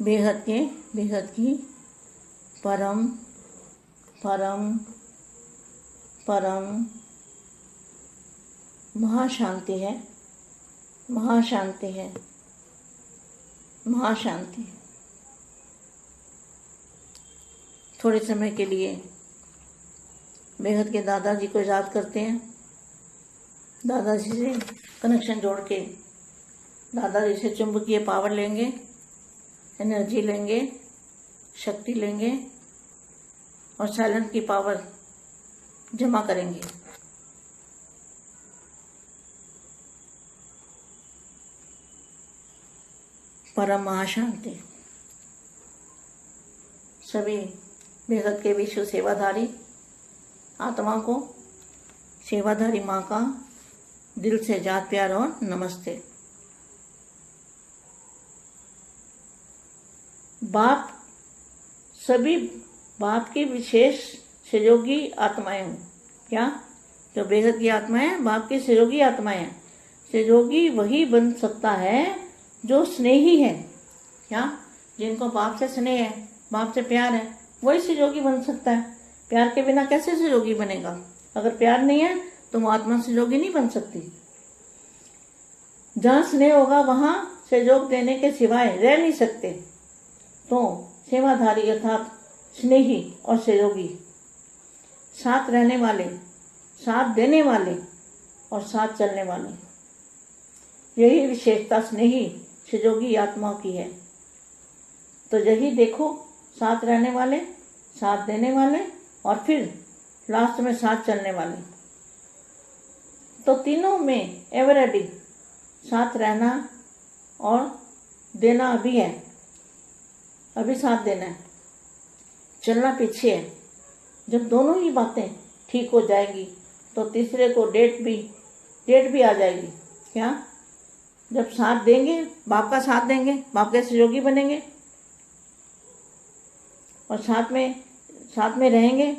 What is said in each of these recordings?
बेहद की परम परम परम महाशांति है, महाशांति है, महाशांति। थोड़े समय के लिए बेहद के दादाजी को याद करते हैं। दादाजी से कनेक्शन जोड़ के दादाजी से चुंबकीय पावर लेंगे, एनर्जी लेंगे, शक्ति लेंगे और साइलेंट की पावर जमा करेंगे। परम महाशांति। सभी बेहद के विश्व सेवाधारी आत्मा को सेवाधारी माँ का दिल से याद प्यार और नमस्ते। बाप सभी बाप की विशेष सहयोगी आत्माएं हूँ। क्या? जो बेहद की आत्माएं हैं बाप की सहयोगी आत्माएं हैं। सहयोगी वही बन सकता है जो स्नेही है। क्या? जिनको बाप से स्नेह है, बाप से प्यार है, वही सहयोगी बन सकता है। प्यार के बिना कैसे सहयोगी बनेगा? अगर प्यार नहीं है तो वो आत्मा सहयोगी नहीं बन सकती। जहाँ स्नेह होगा वहाँ सहयोग देने के सिवाय रह नहीं सकते। तो सेवाधारी अर्थात स्नेही और सहयोगी, साथ रहने वाले, साथ देने वाले और साथ चलने वाले, यही विशेषता स्नेही सहयोगी आत्माओं की है। तो यही देखो, साथ रहने वाले, साथ देने वाले और फिर लास्ट में साथ चलने वाले। तो तीनों में एवरेडी साथ रहना और देना अभी है, अभी साथ देना है, चलना पीछे है। जब दोनों ही बातें ठीक हो जाएगी तो तीसरे को डेट भी आ जाएगी। क्या? जब साथ देंगे, बाप का साथ देंगे, बाप के सहयोगी बनेंगे और साथ में रहेंगे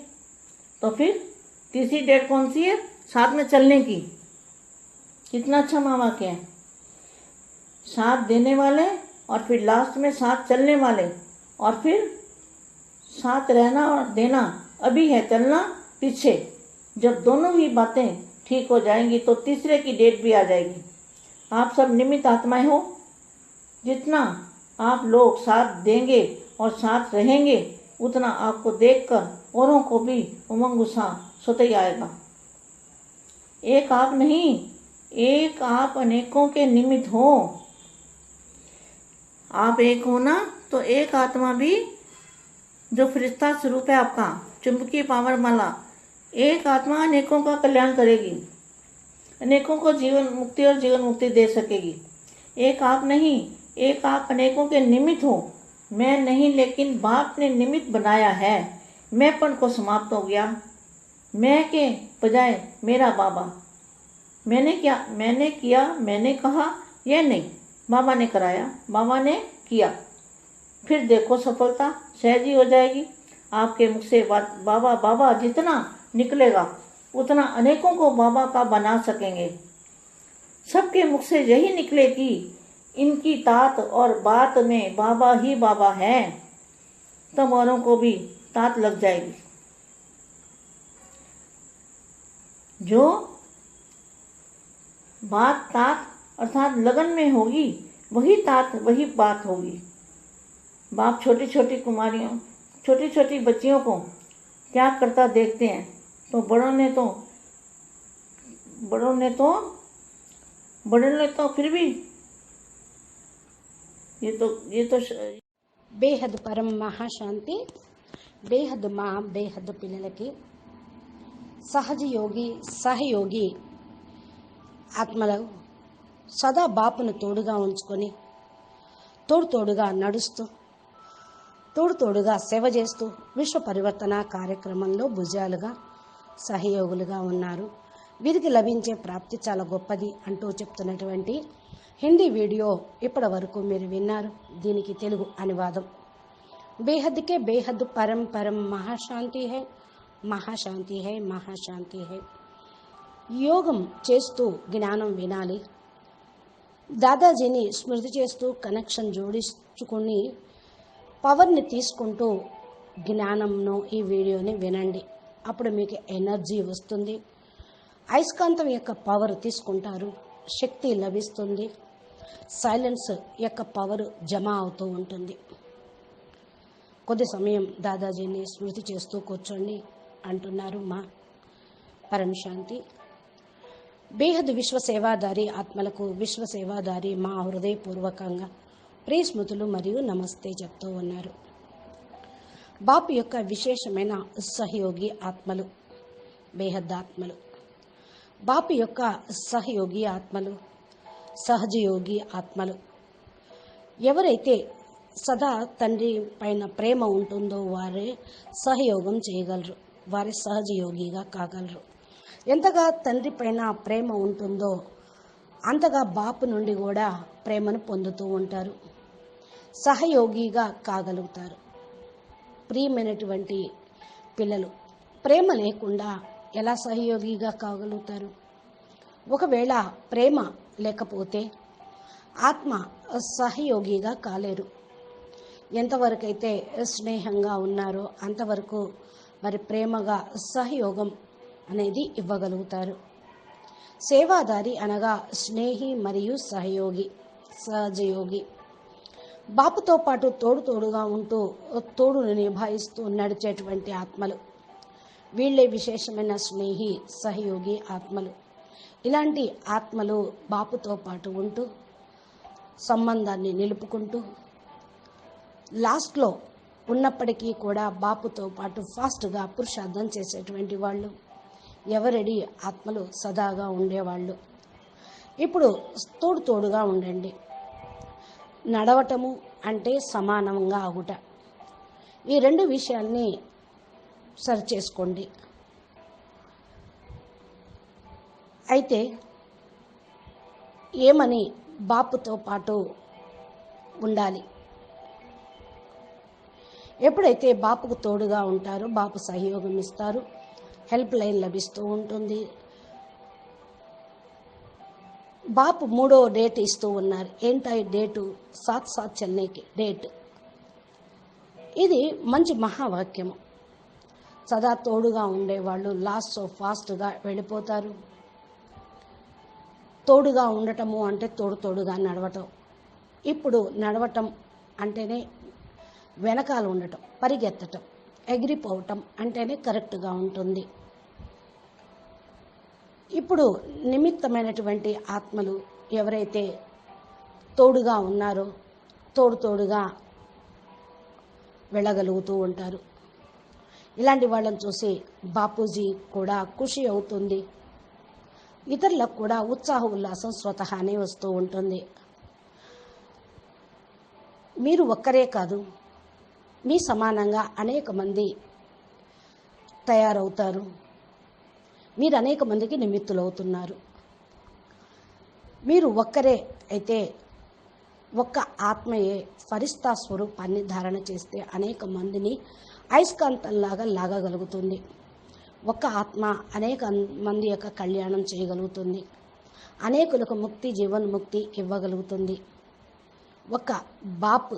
तो फिर तीसरी डेट कौन सी है? साथ में चलने की। कितना अच्छा वाक्य है। साथ देने वाले और फिर लास्ट में साथ चलने वाले और फिर साथ रहना और देना अभी है, चलना पीछे। जब दोनों ही बातें ठीक हो जाएंगी तो तीसरे की डेट भी आ जाएगी। आप सब निमित्त आत्माएं हो। जितना आप लोग साथ देंगे और साथ रहेंगे उतना आपको देखकर औरों को भी उमंग उत्साह स्वतः ही आएगा। एक आप नहीं, एक आप अनेकों के निमित्त हो। आप एक हो ना, तो एक आत्मा भी जो फरिश्ता स्वरूप है आपका, चुंबकीय पावर माला, एक आत्मा अनेकों का कल्याण करेगी, अनेकों को जीवन मुक्ति और जीवन मुक्ति दे सकेगी। एक आप नहीं, एक आप अनेकों के निमित्त हो। मैं नहीं, लेकिन बाप ने निमित्त बनाया है। मैंपन को समाप्त हो गया। मैं के बजाय मेरा बाबा। मैंने किया, मैंने कहा, यह नहीं, बाबा ने कराया, बाबा ने किया। फिर देखो सफलता सहज ही हो जाएगी। आपके मुख से बाबा बाबा जितना निकलेगा उतना अनेकों को बाबा का बना सकेंगे। सबके मुख से यही निकले कि इनकी तात और बात में बाबा ही बाबा है, तब औरों को भी तात लग जाएगी। जो बात तात अर्थात लगन में होगी वही तात वही बात होगी। बाप छोटी छोटी कुमारियों, छोटी छोटी बच्चियों को त्याग करता देखते हैं तो बड़ों ने तो फिर भी ये तो బేహద్ పరం మహాశాంతి. బేహద్ మా బేహద్ పిల్లలకి సహయోగి ఆత్మలు సదా బాపును తోడుగా ఉంచుకొని తోడుగా నడుస్తూ తోడుగా సేవ చేస్తూ విశ్వ పరివర్తన కార్యక్రమంలో భుజాలుగా సహయోగులుగా ఉన్నారు. వీరికి లభించే ప్రాప్తి చాలా గొప్పది అంటూ చెప్తున్నటువంటి హిందీ వీడియో ఇప్పటి వరకు మీరు విన్నారు. దీనికి తెలుగు అనువాదం. బేహద్ కే బేహద్ పరం పరం మహాశాంతి హై, మహాశాంతి హై, మహాశాంతి హై. యోగం చేస్తూ జ్ఞానం వినాలి. దాదాజీని స్మృతి చేస్తూ కనెక్షన్ జోడించుకొని పవర్ని తీసుకుంటూ జ్ఞానంను ఈ వీడియోని వినండి. అప్పుడు మీకు ఎనర్జీ వస్తుంది. అయస్కాంతం యొక్క పవర్ తీసుకుంటారు, శక్తి లభిస్తుంది. సైలెన్స్ యొక్క పవర్ జమ అవుతూ ఉంటుంది. కొద్ది సమయం దాదాజీని స్మృతి చేస్తూ కూర్చోండి అంటున్నారు మా పరమశాంతి. బేహద్ విశ్వ సేవాదారి ఆత్మలకు విశ్వ సేవాదారి మా హృదయపూర్వకంగా ప్రియ స్మృతులు మరియు నమస్తే చెప్తూ ఉన్నారు. బాపు యొక్క విశేషమైన సహయోగి ఆత్మలు, బేహద్ ఆత్మలు. బాపు యొక్క సహయోగి ఆత్మలు, సహజయోగి ఆత్మలు. ఎవరైతే సదా తండ్రి పైన ప్రేమ ఉంటుందో వారే సహయోగం చేయగలరు, వారే సహజయోగిగా కాగలరు. ఎంతగా తండ్రి పైన ప్రేమ ఉంటుందో అంతగా బాపు నుండి కూడా ప్రేమను పొందుతూ ఉంటారు, సహయోగిగా కాగలుగుతారు. ప్రియమైనటువంటి పిల్లలు ప్రేమ లేకుండా ఎలా సహయోగిగా కాగలుగుతారు? ఒకవేళ ప్రేమ లేకపోతే ఆత్మ సహయోగిగా కాలేరు. ఎంతవరకైతే స్నేహంగా ఉన్నారో అంతవరకు మరి ప్రేమగా సహయోగం అనేది ఇవ్వగలుగుతారు. సేవాదారి అనగా స్నేహి మరియు సహయోగి, సహజయోగి. బాపుతో పాటు తోడుగా ఉంటూ తోడును నిభాయిస్తూ నడిచేటువంటి ఆత్మలు, వీళ్ళే విశేషమైన స్నేహి సహయోగి ఆత్మలు. ఇలాంటి ఆత్మలు బాపుతో పాటు ఉంటూ సంబంధాన్ని నిలుపుకుంటూ లాస్ట్లో ఉన్నప్పటికీ కూడా బాపుతో పాటు ఫాస్ట్గా పురుషార్థం చేసేటువంటి వాళ్ళు, ఎవరెడీ ఆత్మలు సదాగా ఉండేవాళ్ళు. ఇప్పుడు తోడుగా ఉండండి. నడవటము అంటే సమానంగా ఆగుట. ఈ రెండు విషయాల్ని సరిచేసుకోండి. అయితే ఏమని బాపుతో పాటు ఉండాలి? ఎప్పుడైతే బాపుకు తోడుగా ఉంటారో బాపు సహయోగం ఇస్తారు, హెల్ప్ లైన్ లభిస్తూ ఉంటుంది. బాపు 3వ డేట్ ఇస్తూ ఉన్నారు. ఏంటా ఈ డేటు? 7/7 చెన్నైకి డేట్. ఇది మంచి మహావాక్యము. సదా తోడుగా ఉండేవాళ్ళు లాస్ట్ ఫాస్ట్గా వెళ్ళిపోతారు. తోడుగా ఉండటము అంటే తోడుగా నడవటం. ఇప్పుడు నడవటం అంటేనే వెనకాల ఉండటం, పరిగెత్తటం, ఎగిరిపోవటం అంటేనే కరెక్ట్గా ఉంటుంది. ఇప్పుడు నిమిత్తమైనటువంటి ఆత్మలు ఎవరైతే తోడుగా ఉన్నారో తోడుగా వెళ్ళగలుగుతూ ఉంటారు. ఇలాంటి వాళ్ళని చూసి బాపూజీ కూడా ఖుషి అవుతుంది. ఇతరులకు కూడా ఉత్సాహ ఉల్లాసం స్వతహానే వస్తూ ఉంటుంది. మీరు ఒక్కరే కాదు, మీ సమానంగా అనేక మంది తయారవుతారు. మీరు అనేక మందికి నిమిత్తులవుతున్నారు. మీరు ఒక్కరే అయితే ఒక్క ఆత్మయే ఫరిస్తా స్వరూపాన్ని ధారణ చేస్తే అనేక మందిని అయస్కాంతంలాగా లాగగలుగుతుంది. ఒక్క ఆత్మ అనేక మంది యొక్క కళ్యాణం చేయగలుగుతుంది, అనేకులకు ముక్తి, జీవన్ముక్తి ఇవ్వగలుగుతుంది. ఒక బాప్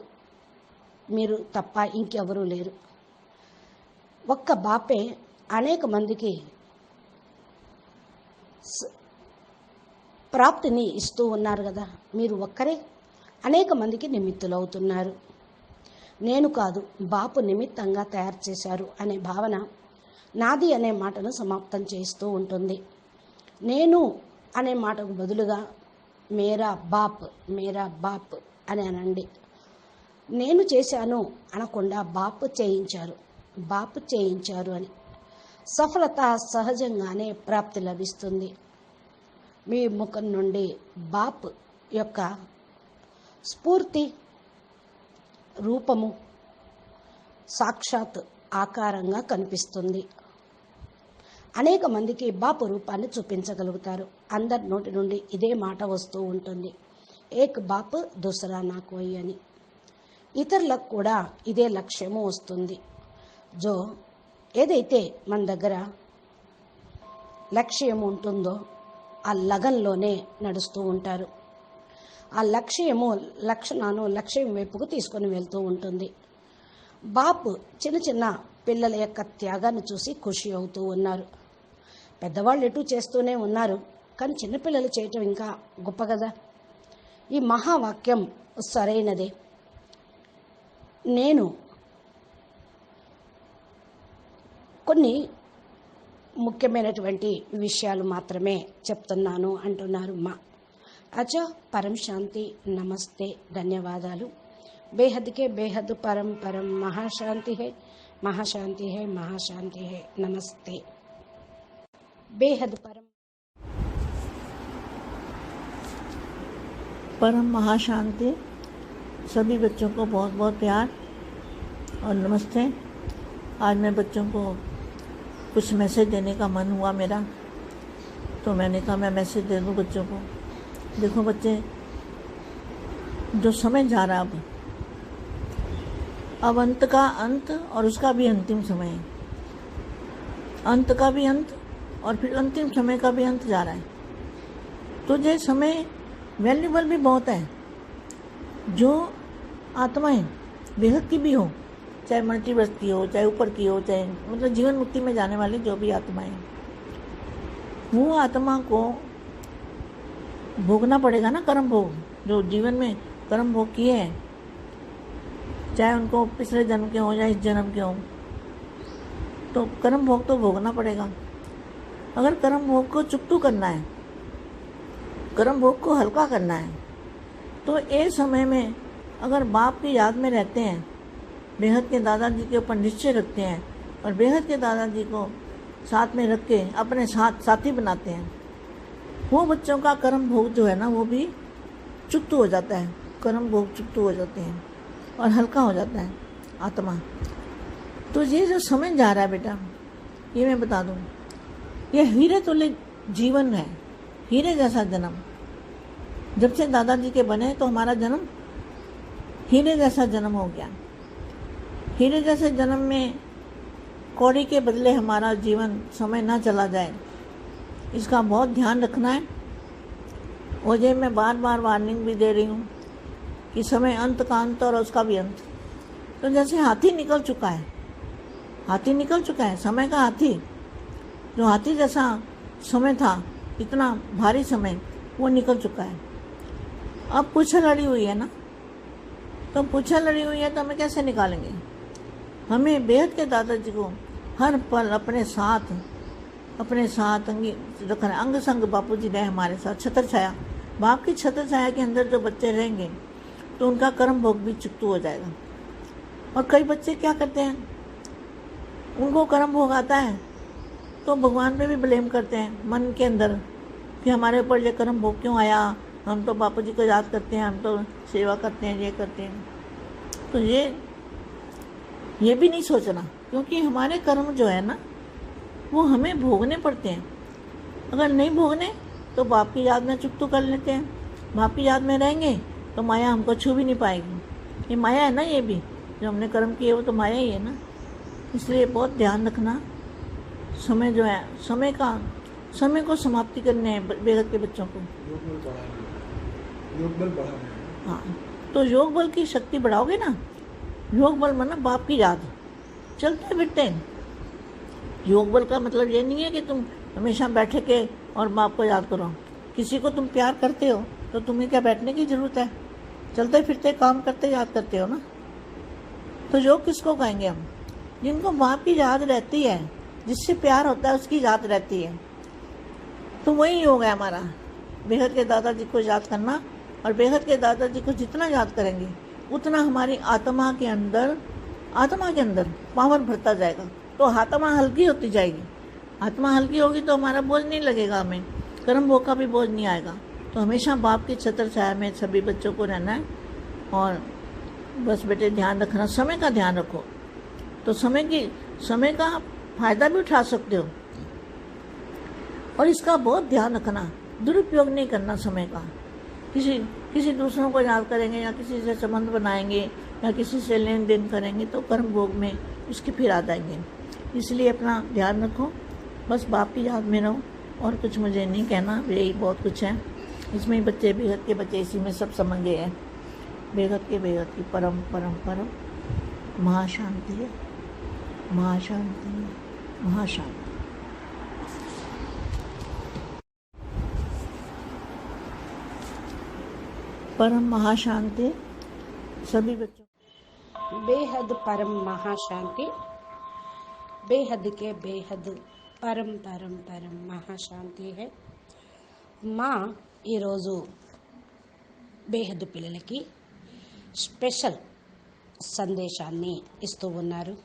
మీరు తప్ప ఇంకెవరూ లేరు. ఒక్క బాపే అనేక మందికి ప్రాప్తిని ఇస్తూ ఉన్నారు కదా. మీరు ఒక్కరే అనేక మందికి నిమిత్తులవుతున్నారు. నేను కాదు, బాపు నిమిత్తంగా తయారు చేశారు అనే భావన నాది అనే మాటను సమాప్తం చేస్తూ ఉంటుంది. నేను అనే మాటకు బదులుగా మేరా బాప్ అని అనండి. నేను చేశాను అనకుండా బాపు చేయించారు అని సఫలత సహజంగానే ప్రాప్తి లభిస్తుంది. మీ ముఖం నుండి బాప్ యొక్క స్ఫూర్తి రూపము సాక్షాత్ ఆకారంగా కనిపిస్తుంది. అనేక మందికి బాపు రూపాన్ని చూపించగలుగుతారు. అందరి నోటి నుండి ఇదే మాట వస్తూ ఉంటుంది, ఏక్ బాప్ దూసరా నా కోయి అని. ఇతరులకు కూడా ఇదే లక్ష్యము వస్తుంది. ఏదైతే మన దగ్గర లక్ష్యం ఉంటుందో ఆ లగన్లోనే నడుస్తూ ఉంటారు. ఆ లక్ష్యం వైపుకు తీసుకొని వెళ్తూ ఉంటుంది. బాపు చిన్న చిన్న పిల్లల యొక్క త్యాగాన్ని చూసి ఖుషి అవుతూ ఉన్నారు. పెద్దవాళ్ళు ఎటు చేస్తూనే ఉన్నారు, కానీ చిన్నపిల్లలు చేయటం ఇంకా గొప్ప కదా. ఈ మహావాక్యం సరైనదే. నేను కొన్ని ముఖ్యమైనటువంటి విషయాలు మాత్రమే చెప్తున్నాను అంటున్నారు మా. అచ్చా, పరం శాంతి, నమస్తే, ధన్యవాదాలు. बेहद के बेहद परम परम महाशांति है, महाशांति है, महाशांति है. नमस्ते. बेहद परम परम महाशांति. सभी बच्चों को बहुत बहुत प्यार और नमस्ते. आज मैं बच्चों को कुछ मैसेज देने का मन हुआ मेरा, तो मैंने कहा मैं मैसेज दे दूं बच्चों को. देखो बच्चे, जो समय जा रहा है अब अंत का अंत और उसका भी अंतिम समय है. अंत का भी अंत और फिर अंतिम समय का भी अंत जा रहा है. तो ये समय वैल्यूबल भी बहुत है. जो आत्माएं बेहद की भी हो, चाहे मल्टीवर्स की हो, चाहे ऊपर की हो, चाहे मतलब जीवन मुक्ति में जाने वाली जो भी आत्माएं, वो आत्मा को भोगना पड़ेगा ना कर्म भोग. जो जीवन में कर्म भोग किए हैं, चाहे उनको पिछले जन्म के हों या इस जन्म के हों, तो कर्म भोग तो भोगना पड़ेगा. अगर कर्म भोग को चुकतू करना है, कर्म भोग को हल्का करना है, तो इस समय में अगर बाप की याद में रहते हैं, बेहद के दादाजी के ऊपर निश्चय रखते हैं और बेहद के दादाजी को साथ में रख के अपने साथी बनाते हैं, वो बच्चों का कर्म भोग जो है ना, वो भी चुकतू हो जाता है. कर्म भोग चुकतू हो जाते हैं और हल्का हो जाता है आत्मा. तो ये जो समय जा रहा है बेटा, ये मैं बता दूं, ये हीरे तुल्य जीवन है, हीरे जैसा जन्म. जब से दादाजी के बने तो हमारा जन्म हीरे जैसा जन्म हो गया. हीरे जैसे जन्म में कौड़ी के बदले हमारा जीवन समय ना चला जाए, इसका बहुत ध्यान रखना है. और ये मैं बार बार वार्निंग भी दे रही हूँ कि समय अंत का अंत और उसका भी अंत. तो जैसे हाथी निकल चुका है, हाथी निकल चुका है, समय का हाथी, जो हाथी जैसा समय था, इतना भारी समय, वो निकल चुका है. अब पूछल लड़ी हुई है ना, तो पूछल लड़ी हुई है तो हमें कैसे निकालेंगे. हमें बेहद के दादाजी को हर पल अपने साथ रखना. अंग संग बापू जी रहे हमारे साथ, छत्र छाया, बाप की छत्र छाया के अंदर जो बच्चे रहेंगे तो उनका कर्म भोग भी चुकतू हो जाएगा. और कई बच्चे क्या करते हैं, उनको कर्म भोग आता है तो भगवान पे भी ब्लेम करते हैं मन के अंदर कि हमारे ऊपर ये कर्म भोग क्यों आया, हम तो बापू जी को याद करते हैं, हम तो सेवा करते हैं, ये करते हैं. तो ये भी नहीं सोचना, क्योंकि हमारे कर्म जो है ना, वो हमें भोगने पड़ते हैं. अगर नहीं भोगने तो बाप की याद में चुकतू कर लेते हैं. बाप की याद में रहेंगे तो माया हमको छू भी नहीं पाएगी. ये माया है ना, ये भी जो हमने कर्म किए वो तो माया ही है ना. इसलिए बहुत ध्यान रखना. समय जो है, समय को समाप्ति करने हैं बेहद के बच्चों को. योग बल बढ़ाना. हाँ, तो योग बल की शक्ति बढ़ाओगे ना. योग बल मतलब बाप की याद, चलते फिरते हैं. योग बल का मतलब ये नहीं है कि तुम हमेशा बैठे के और बाप को याद करो. किसी को तुम प्यार करते हो तो तुम्हें क्या बैठने की ज़रूरत है, चलते फिरते काम करते याद करते हो ना. तो योग किसको कहेंगे हम, जिनको बाप की याद रहती है, जिससे प्यार होता है उसकी याद रहती है. तो वही योग है हमारा, बेहद के दादाजी को याद करना. और बेहद के दादाजी को जितना याद करेंगे उतना हमारी आत्मा के अंदर पावर भरता जाएगा. तो आत्मा हल्की होती जाएगी. आत्मा हल्की होगी तो हमारा बोझ नहीं लगेगा, हमें कर्म भोग का भी बोझ नहीं आएगा. तो हमेशा बाप की छत्र छाया में सभी बच्चों को रहना है. और बस बेटे ध्यान रखना, समय का ध्यान रखो. तो समय का फायदा भी उठा सकते हो, और इसका बहुत ध्यान रखना, दुरुपयोग नहीं करना समय का. किसी दूसरों को याद करेंगे या किसी से संबंध बनाएंगे या किसी से लेन देन करेंगे तो कर्म भोग में उसके फिर आ जाएंगे. इसलिए अपना ध्यान रखो, बस बाप की याद में रहो. और कुछ मुझे नहीं कहना, यही बहुत कुछ है. इसमें ही बच्चे, बेहद के बच्चे इसी में सब समझ गए हैं. बेहद की परम परम परम महाशांति, महाशांति, महाशांति। परम महाशांति सभी बच्चों, बेहद परम महाशांति, बेहद के बेहद परम परम परम మహాశాంతి है మా ఈరోజు బేహద్ పిల్లలకి స్పెషల్ సందేశాన్ని ఇస్తూ ఉన్నారు.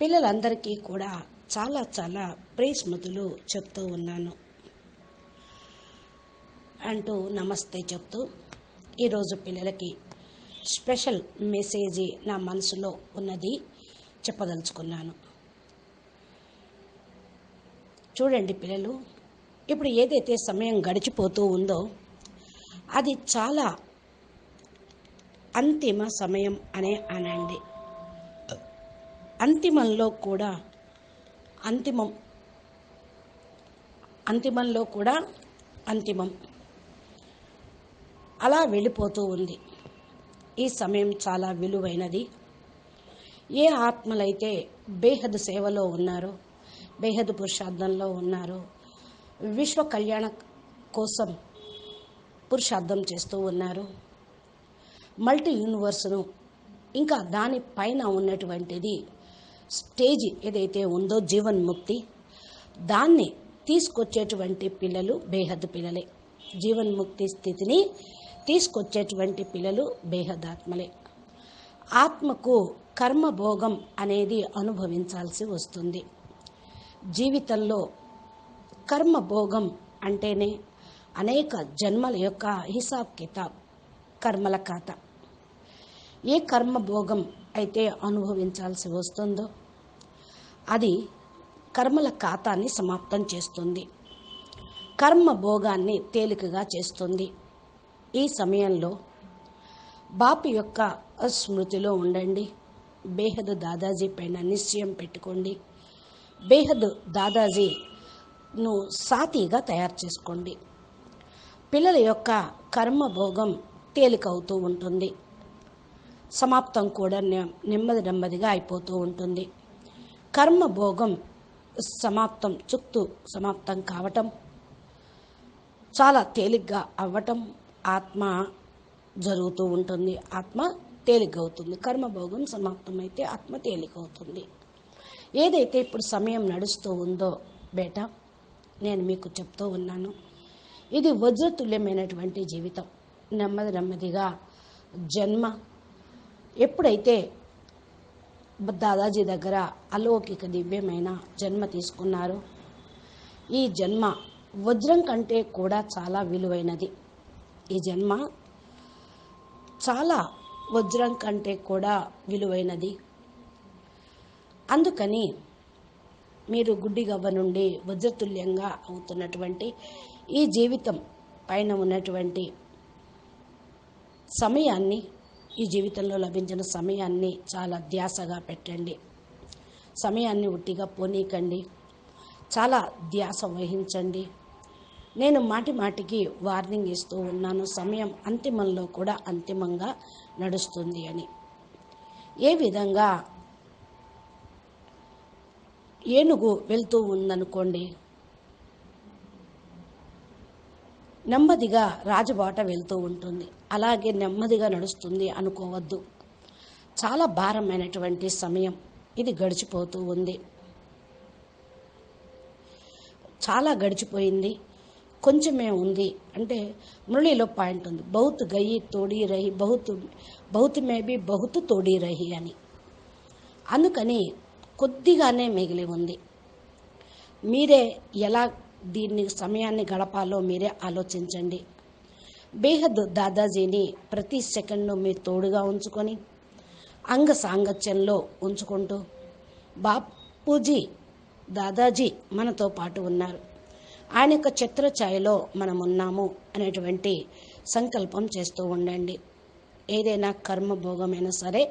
పిల్లలందరికీ కూడా చాలా చాలా ప్రేస్మృతులు చెప్తూ ఉన్నాను అంటూ నమస్తే చెప్తూ ఈరోజు పిల్లలకి స్పెషల్ మెసేజ్ నా మనసులో ఉన్నది చెప్పదలుచుకున్నాను. చూడండి పిల్లలు, ఇప్పుడు ఏదైతే సమయం గడిచిపోతూ ఉందో అది చాలా అంతిమ సమయం అనే అనండి. అంతిమంలో కూడా అంతిమం అలా వెళ్ళిపోతూ ఉంది. ఈ సమయం చాలా విలువైనది. ఏ ఆత్మలైతే బేహద్ సేవలో ఉన్నారో, బేహద్ పురుషార్థంలో ఉన్నారో, విశ్వ కళ్యాణ కోసం పురుషార్థం చేస్తూ ఉన్నారు, మల్టీ యూనివర్స్ను ఇంకా దానిపైన ఉన్నటువంటిది స్టేజ్ ఏదైతే ఉందో జీవన్ముక్తి, దాన్ని తీసుకొచ్చేటువంటి పిల్లలు బేహద్ పిల్లలే. జీవన్ముక్తి స్థితిని తీసుకొచ్చేటువంటి పిల్లలు బేహద్ ఆత్మలే. ఆత్మకు కర్మభోగం అనేది అనుభవించాల్సి వస్తుంది. జీవితంలో కర్మభోగం అంటేనే అనేక జన్మల యొక్క హిసాబ్ కితాబ్, కర్మల ఖాతా. ఏ కర్మభోగం అయితే అనుభవించాల్సి వస్తుందో అది కర్మల ఖాతాన్ని సమాప్తం చేస్తుంది, కర్మభోగాన్ని తేలికగా చేస్తుంది. ఈ సమయంలో బాపు యొక్క స్మృతిలో ఉండండి. బేహద్ దాదాజీ పైన నిశ్చయం పెట్టుకోండి. బేహద్ దాదాజీను సాతిగా తయారు చేసుకోండి. పిల్లల యొక్క కర్మభోగం తేలికవుతూ ఉంటుంది, సమాప్తం కూడా నెమ్మది నెమ్మదిగా అయిపోతూ ఉంటుంది. కర్మభోగం సమాప్తం కావటం, చాలా తేలిగ్గా అవ్వటం ఆత్మ జరుగుతూ ఉంటుంది. ఆత్మ తేలికవుతుంది. కర్మభోగం సమాప్తమైతే ఆత్మ తేలికవుతుంది. ఏదైతే ఇప్పుడు సమయం నడుస్తూ ఉందో బేటా, నేను మీకు చెప్తూ ఉన్నాను, ఇది వజ్రతుల్యమైనటువంటి జీవితం. నెమ్మది నెమ్మదిగా జన్మ. ఎప్పుడైతే దాదాజీ దగ్గర అలౌకిక దివ్యమైన జన్మ తీసుకున్నారో, ఈ జన్మ వజ్రం కంటే కూడా చాలా విలువైనది. ఈ జన్మ చాలా వజ్రం కంటే కూడా విలువైనది. అందుకని మీరు గుడ్డిగవ్వ నుండి వజ్రతుల్యంగా అవుతున్నటువంటి ఈ జీవితం పైన ఉన్నటువంటి సమయాన్ని, ఈ జీవితంలో లభించిన సమయాన్ని చాలా ధ్యాసగా పెట్టండి. సమయాన్ని ఉట్టిగా పోనీకండి, చాలా ధ్యాస వహించండి. నేను మాటి మాటికి వార్నింగ్ ఇస్తూ ఉన్నాను, సమయం అంతిమంలో కూడా అంతిమంగా నడుస్తుంది అని. ఏ విధంగా ఏనుగు వెళ్తూ ఉందనుకోండి, నెమ్మదిగా రాజబాట వెళ్తూ ఉంటుంది, అలాగే నెమ్మదిగా నడుస్తుంది అనుకోవద్దు. చాలా భారమైనటువంటి సమయం ఇది గడిచిపోతూ ఉంది. చాలా గడిచిపోయింది, కొంచెమే ఉంది అంటే మురళిలో పాయింట్ ఉంది, బహుత్ గయి తోడి రహి, బహుత్ మే బి బహుత్ తోడి రహి అని. అందుకని కొద్దిగానే మిగిలి ఉంది. మీరే ఎలా దీన్ని సమయాన్ని గడపాలో మీరే ఆలోచించండి. బేహద్ దాదాజీని ప్రతి సెకండ్ను మీ తోడుగా ఉంచుకొని అంగ సాంగత్యంలో ఉంచుకుంటూ బాపూజీ దాదాజీ మనతో పాటు ఉన్నారు, ఆయన యొక్క ఛత్రఛాయలో మనం ఉన్నాము అనేటువంటి సంకల్పం చేస్తూ ఉండండి. ఏదైనా కర్మభోగమైనా సరే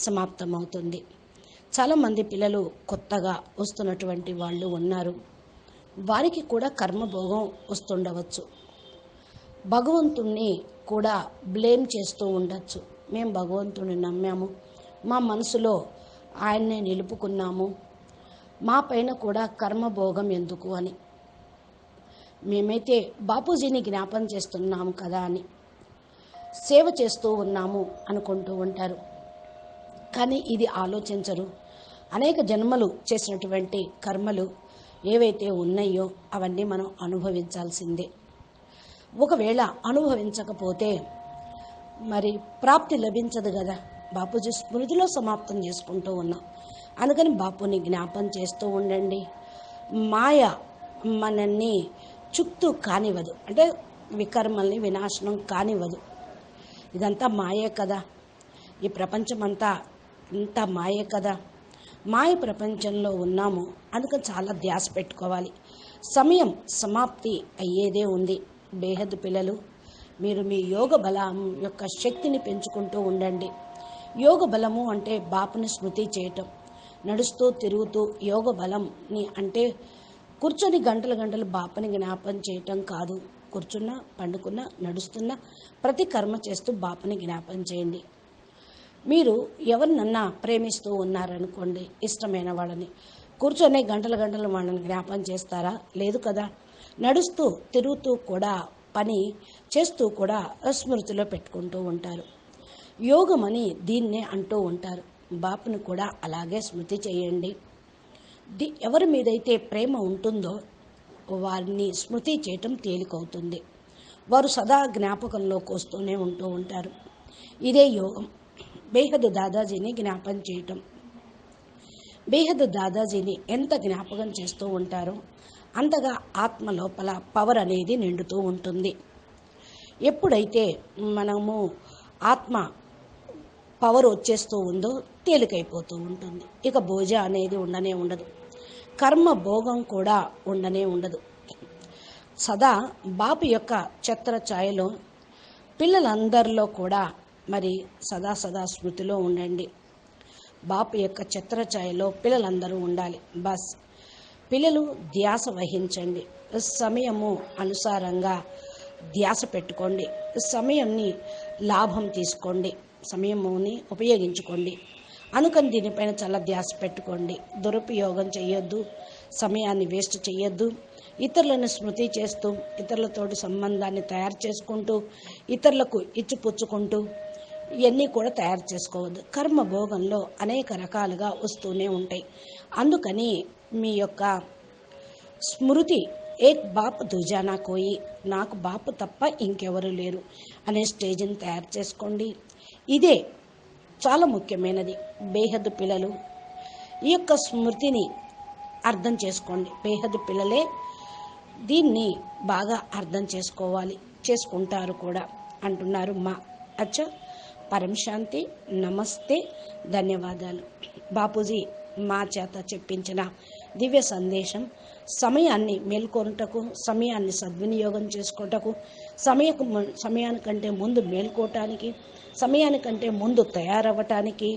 సమాప్తమవుతుంది. చాలామంది పిల్లలు కొత్తగా వస్తున్నటువంటి వాళ్ళు ఉన్నారు, వారికి కూడా కర్మభోగం వస్తుండవచ్చు. భగవంతుణ్ణి కూడా బ్లేమ్ చేస్తూ ఉండొచ్చు. మేము భగవంతుడిని నమ్మాము, మా మనసులో ఆయన్నే నిలుపుకున్నాము, మా పైన కూడా కర్మభోగం ఎందుకు అని. మేమైతే బాపూజీని జ్ఞాపం చేస్తున్నాము కదా అని సేవ చేస్తూ ఉన్నాము అనుకుంటూ ఉంటారు. కానీ ఇది ఆలోచించరు. అనేక జన్మలు చేసినటువంటి కర్మలు ఏవైతే ఉన్నాయో అవన్నీ మనం అనుభవించాల్సిందే. ఒకవేళ అనుభవించకపోతే మరి ప్రాప్తి లభించదు కదా. బాపూజీ స్మృతిలో సమాప్తం చేసుకుంటూ ఉన్నాం. అందుకని బాపుని జ్ఞాపం చేస్తూ ఉండండి. మాయ మనల్ని చుట్టూ కానివ్వదు, అంటే వికర్మల్ని వినాశనం కానివ్వదు. ఇదంతా మాయే కదా, ఈ ప్రపంచమంతా ఇంత మాయే కదా. మాయ ప్రపంచంలో ఉన్నాము, అందుకని చాలా ధ్యాస పెట్టుకోవాలి. సమయం సమాప్తి అయ్యేదే ఉంది. బేహద్ పిల్లలు, మీరు మీ యోగ బలం యొక్క శక్తిని పెంచుకుంటూ ఉండండి. యోగ బలము అంటే బాపుని స్మృతి చేయటం, నడుస్తూ తిరుగుతూ. యోగ బలంని అంటే కూర్చొని గంటలు గంటలు బాపుని జ్ఞాపం చేయటం కాదు. కూర్చున్నా, పండుకున్నా, నడుస్తున్నా ప్రతి కర్మ చేస్తూ బాపుని జ్ఞాపం చేయండి. మీరు ఎవరినన్నా ప్రేమిస్తూ ఉన్నారనుకోండి, ఇష్టమైన వాళ్ళని, కూర్చొని గంటలు గంటలు వాళ్ళని జ్ఞాపం చేస్తారా? లేదు కదా. నడుస్తూ తిరుగుతూ కూడా, పని చేస్తూ కూడా స్మృతిలో పెట్టుకుంటూ ఉంటారు. యోగం అని దీన్నే అంటూ ఉంటారు. బాపుని కూడా అలాగే స్మృతి చేయండి. ఎవరి మీదైతే ప్రేమ ఉంటుందో వారిని స్మృతి చేయటం తేలికవుతుంది. వారు సదా జ్ఞాపకంలోకి వస్తూనే ఉంటూ ఉంటారు. ఇదే యోగం. బేహద్ దాదాజీని జ్ఞాపం చేయటం. బేహద్ దాదాజీని ఎంత జ్ఞాపకం చేస్తూ ఉంటారో అంతగా ఆత్మ లోపల పవర్ అనేది నిండుతూ ఉంటుంది. ఎప్పుడైతే మనము ఆత్మ పవర్ వచ్చేస్తూ ఉందో తేలికైపోతూ ఉంటుంది. ఇక భోజ అనేది ఉండనే ఉండదు, కర్మ భోగం కూడా ఉండనే ఉండదు. సదా బాపు యొక్క ఛత్ర ఛాయలో పిల్లలందరిలో కూడా మరి సదా సదా స్మృతిలో ఉండండి. బాపు యొక్క ఛత్ర ఛాయలో పిల్లలందరూ ఉండాలి. బస్ పిల్లలు ధ్యాస వహించండి. సమయము అనుసారంగా ధ్యాస పెట్టుకోండి. సమయాన్ని లాభం తీసుకోండి, సమయముని ఉపయోగించుకోండి. అనుకని దీనిపైన చాలా ధ్యాస పెట్టుకోండి. దురుపయోగం చేయొద్దు, సమయాన్ని వేస్ట్ చేయొద్దు. ఇతరులను స్మృతి చేస్తూ, ఇతరులతోటి సంబంధాన్ని తయారు చేసుకుంటూ, ఇతరులకు ఇచ్చిపుచ్చుకుంటూ ఇవన్నీ కూడా తయారు చేసుకోవద్దు. కర్మ భోగంలో అనేక రకాలుగా వస్తూనే ఉంటాయి. అందుకని మీ యొక్క స్మృతి ఏక్ బాప్ దుజానా కోయి, నాకు బాపు తప్ప ఇంకెవరు లేరు అనే స్టేజ్ని తయారు చేసుకోండి. ఇదే చాలా ముఖ్యమైనది. బేహద్ పిల్లలు ఈ యొక్క స్మృతిని అర్థం చేసుకోండి. బేహద్ పిల్లలే దీన్ని బాగా అర్థం చేసుకోవాలి, చేసుకుంటారు కూడా అంటున్నారు మా అచ్చా. పరం శాంతి. నమస్తే, ధన్యవాదాలు. బాపూజీ మా చేత చెప్పించిన దివ్య సందేశం సమయాన్ని మేల్కొనుటకు, సమయాన్ని సద్వినియోగం చేసుకుంటకు, సమయానికంటే ముందు మేల్కోవటానికి, సమయానికంటే ముందు తయారవ్వటానికి,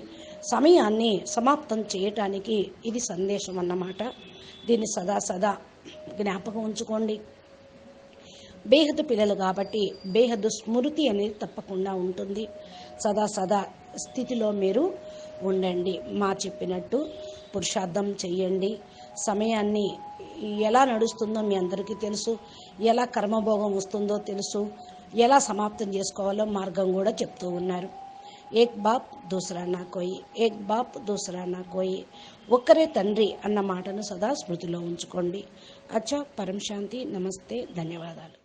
సమయాన్ని సమాప్తం చేయటానికి ఇది సందేశం అన్నమాట. దీన్ని సదా సదా జ్ఞాపకం ఉంచుకోండి. బేహద్ పిల్లలు కాబట్టి బేహద్ స్మృతి అనేది తప్పకుండా ఉంటుంది. సదా సదా స్థితిలో మీరు ఉండండి. మా చెప్పినట్టు పురుషార్థం చెయ్యండి. సమయాన్ని ఎలా నడుస్తుందో మీ అందరికీ తెలుసు, ఎలా కర్మభోగం వస్తుందో తెలుసు, ఎలా సమాప్తం చేసుకోవాలో మార్గం కూడా చెప్తూ ఉన్నారు. ఏక్ బాప్ దూసరా నా కోయి, ఏక్ బాప్ దూసరా నా కోయి, ఒక్కరే తండ్రి అన్న మాటను సదా స్మృతిలో ఉంచుకోండి. అచ్చా. పరం శాంతి. నమస్తే, ధన్యవాదాలు.